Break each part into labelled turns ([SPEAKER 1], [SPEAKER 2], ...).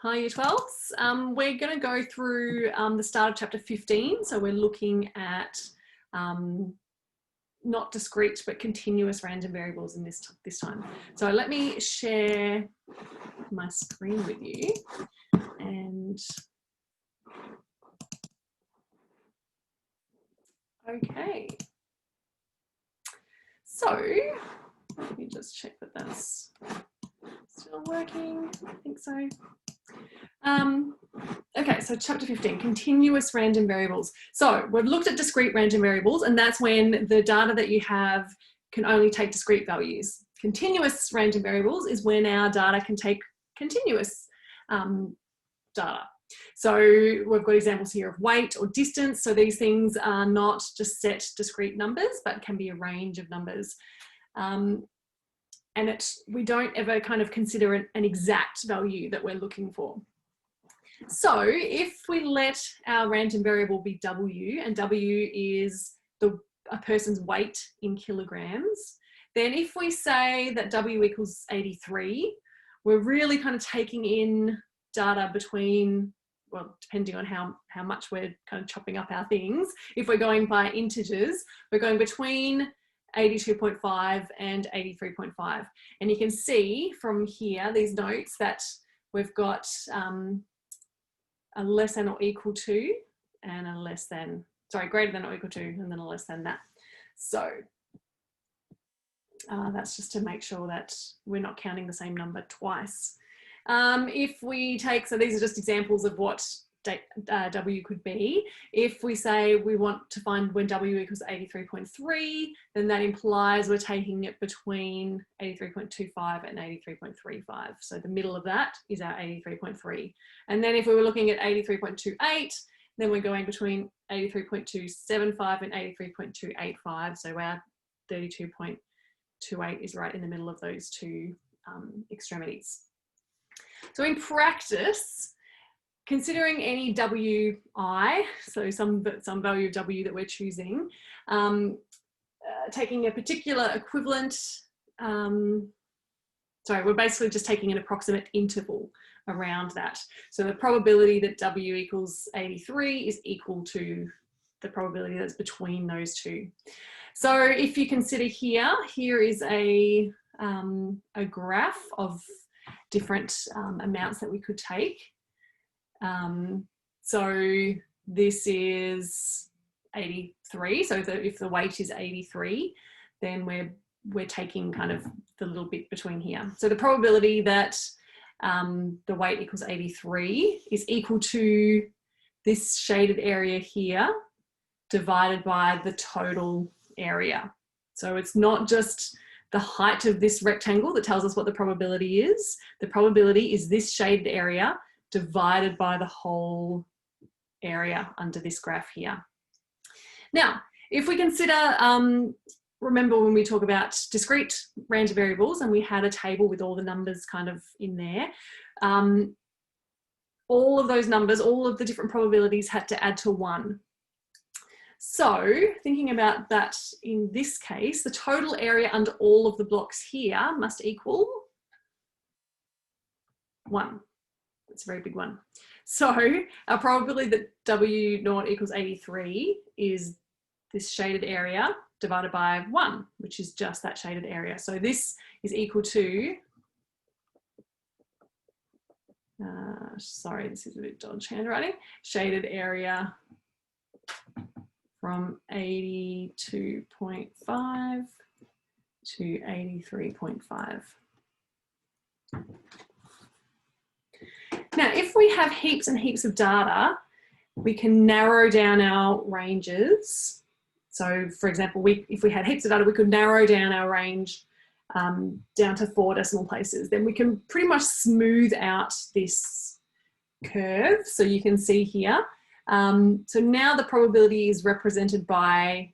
[SPEAKER 1] Hi Year 12s. We're going to go through the start of chapter 15. So we're looking at not discrete but continuous random variables in this time. So let me share my screen with you. And okay. So let me just check that that's still working. I think so. Okay, so chapter 15, continuous random variables. So we've looked at discrete random variables, and that's when the data that you have can only take discrete values. Continuous random variables is when our data can take continuous data. So we've got examples here of weight or distance. So these things are not just set discrete numbers, but can be a range of numbers. And we don't ever kind of consider an exact value that we're looking for. So if we let our random variable be W, and W is a person's weight in kilograms, then if we say that W equals 83, we're really kind of taking in data between, well, depending on how much we're kind of chopping up our things. If we're going by integers, we're going between 82.5 and 83.5. And you can see from here, these notes, that we've got a less than or equal to and a less than, sorry, greater than or equal to, and then a less than that. So that's just to make sure that we're not counting the same number twice. If we take, so these are just examples of what W could be. If we say we want to find when W equals 83.3, then that implies we're taking it between 83.25 and 83.35. So the middle of that is our 83.3. And then if we were looking at 83.28, then we're going between 83.275 and 83.285. So our 32.28 is right in the middle of those two extremities. So in practice, considering any WI, so some value of W that we're choosing, taking a particular equivalent, we're basically just taking an approximate interval around that. So the probability that W equals 83 is equal to the probability that's between those two. So if you consider here is a graph of different amounts that we could take. So this is 83. So if the weight is 83, then we're taking kind of the little bit between here. So the probability that the weight equals 83 is equal to this shaded area here divided by the total area. So it's not just the height of this rectangle that tells us what the probability is. The probability is this shaded area divided by the whole area under this graph here. Now, if we consider, remember when we talk about discrete random variables and we had a table with all the numbers kind of in there, all of those numbers, all of the different probabilities had to add to 1. So thinking about that in this case, the total area under all of the blocks here must equal 1. It's a very big one. So our probability that W0 equals 83 is this shaded area divided by 1, which is just that shaded area. So this is equal to, sorry, this is a bit dodgy handwriting, shaded area from 82.5 to 83.5. Now, if we have heaps and heaps of data, we can narrow down our ranges. So, for example, if we had heaps of data, we could narrow down our range down to 4 decimal places. Then we can pretty much smooth out this curve. So you can see here. So now the probability is represented by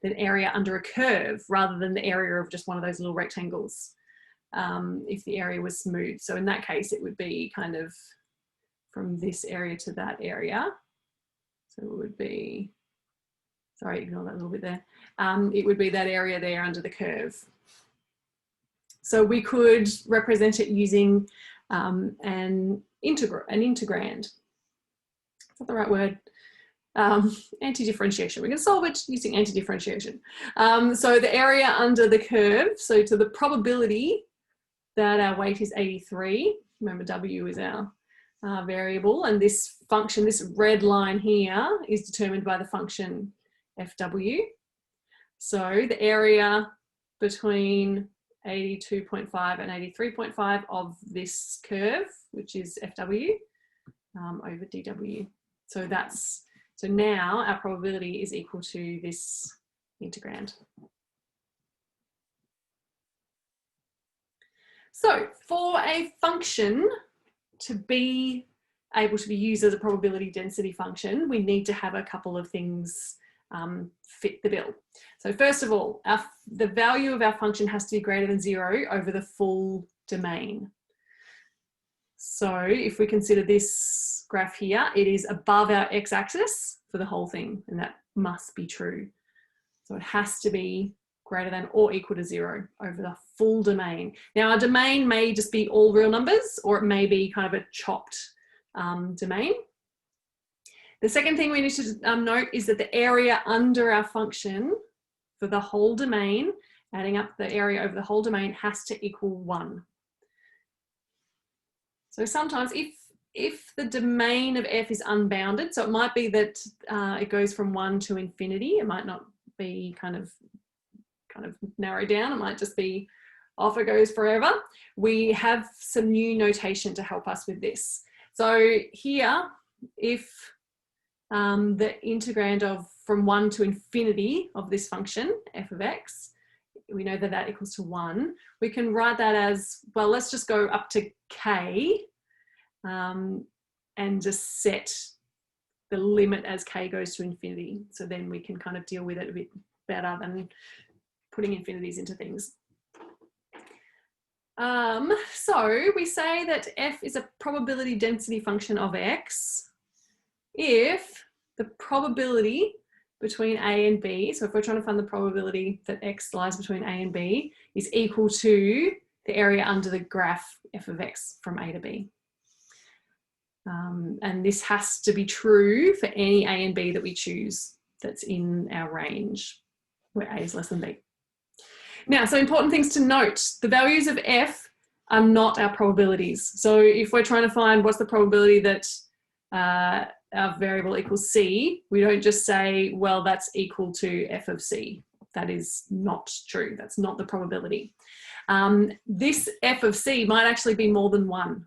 [SPEAKER 1] an area under a curve rather than the area of just one of those little rectangles. If the area was smooth. So in that case, it would be kind of from this area to that area. So it would be, sorry, ignore that little bit there. It would be that area there under the curve. So we could represent it using an integrand. Is that the right word? Anti-differentiation. We can solve it using anti-differentiation. So the area under the curve, so to the probability that our weight is 83, remember W is our variable, and this function, this red line here, is determined by the function FW. So the area between 82.5 and 83.5 of this curve, which is FW, over DW. So now our probability is equal to this integrand. So for a function to be able to be used as a probability density function, we need to have a couple of things fit the bill. So first of all, the value of our function has to be greater than 0 over the full domain. So if we consider this graph here, it is above our x-axis for the whole thing, and that must be true. So it has to be greater than or equal to 0 over the full domain. Now our domain may just be all real numbers, or it may be kind of a chopped domain. The second thing we need to note is that the area under our function for the whole domain, adding up the area over the whole domain, has to equal 1. So sometimes if the domain of f is unbounded, so it might be that it goes from 1 to infinity, it might not be kind of narrowed down, it might just be off it goes forever. We have some new notation to help us with this. So here, if the integrand of from 1 to infinity of this function, f of x, we know that that equals to 1. We can write that as, well, let's just go up to k and just set the limit as k goes to infinity. So then we can kind of deal with it a bit better than putting infinities into things. So we say that f is a probability density function of x if the probability between a and b, so if we're trying to find the probability that x lies between a and b, is equal to the area under the graph f of x from a to b. And this has to be true for any a and b that we choose that's in our range where a is less than b. Now, so important things to note, the values of f are not our probabilities. So if we're trying to find what's the probability that our variable equals c, we don't just say, well, that's equal to f of c. That is not true. That's not the probability. This f of c might actually be more than 1.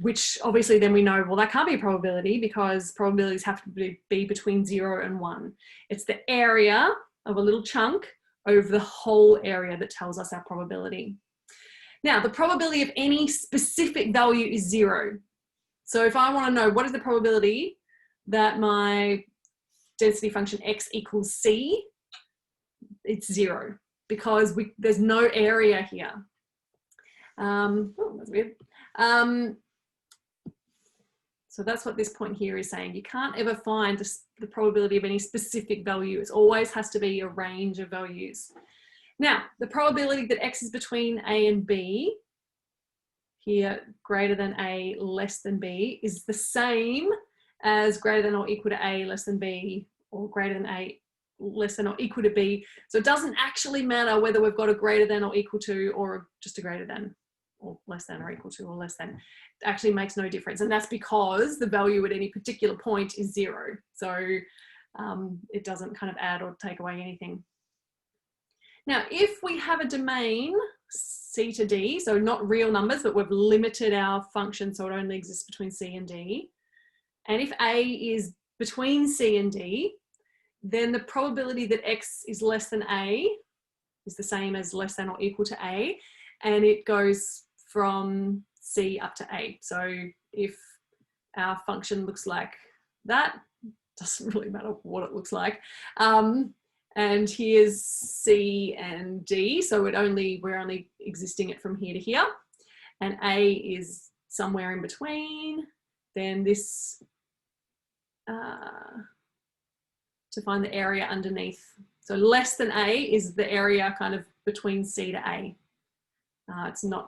[SPEAKER 1] Which obviously then we know, well, that can't be a probability because probabilities have to be between 0 and 1. It's the area of a little chunk over the whole area that tells us our probability. Now, the probability of any specific value is 0. So if I want to know what is the probability that my density function x equals c, it's 0 because there's no area here. Oh, that's weird. So that's what this point here is saying. You can't ever find the probability of any specific value. It always has to be a range of values. Now, the probability that x is between a and b, here greater than a, less than b, is the same as greater than or equal to a, less than b, or greater than a, less than or equal to b. So it doesn't actually matter whether we've got a greater than or equal to, or just a greater than, or less than or equal to, or less than. It actually makes no difference. And that's because the value at any particular point is 0. So it doesn't kind of add or take away anything. Now, if we have a domain c to d, so not real numbers, but we've limited our function so it only exists between c and d, and if a is between c and d, then the probability that x is less than a is the same as less than or equal to a, and it goes from c up to a. So if our function looks like that, doesn't really matter what it looks like. And here's c and d, so we're only existing it from here to here, and a is somewhere in between. Then this to find the area underneath. So less than a is the area kind of between c to a.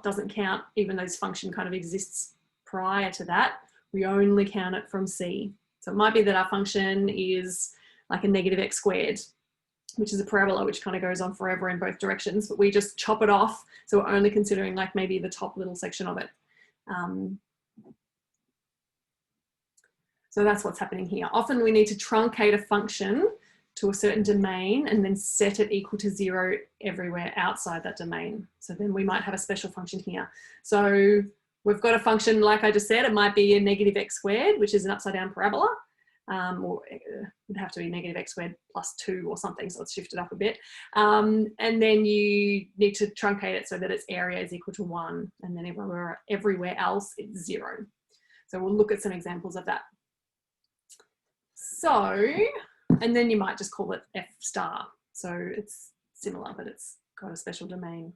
[SPEAKER 1] Doesn't count, even though this function kind of exists prior to that. We only count it from C. So it might be that our function is like a negative x squared, which is a parabola which kind of goes on forever in both directions, but we just chop it off. So we're only considering like maybe the top little section of it. So that's what's happening here. Often we need to truncate a function to a certain domain and then set it equal to 0 everywhere outside that domain. So then we might have a special function here. So we've got a function, like I just said, it might be a negative x squared, which is an upside down parabola. Or it would have to be negative x squared plus 2 or something, so let's shift it up a bit. And then you need to truncate it so that its area is equal to 1, and then everywhere else it's 0. So we'll look at some examples of that. So, and then you might just call it f star. So it's similar, but it's got a special domain.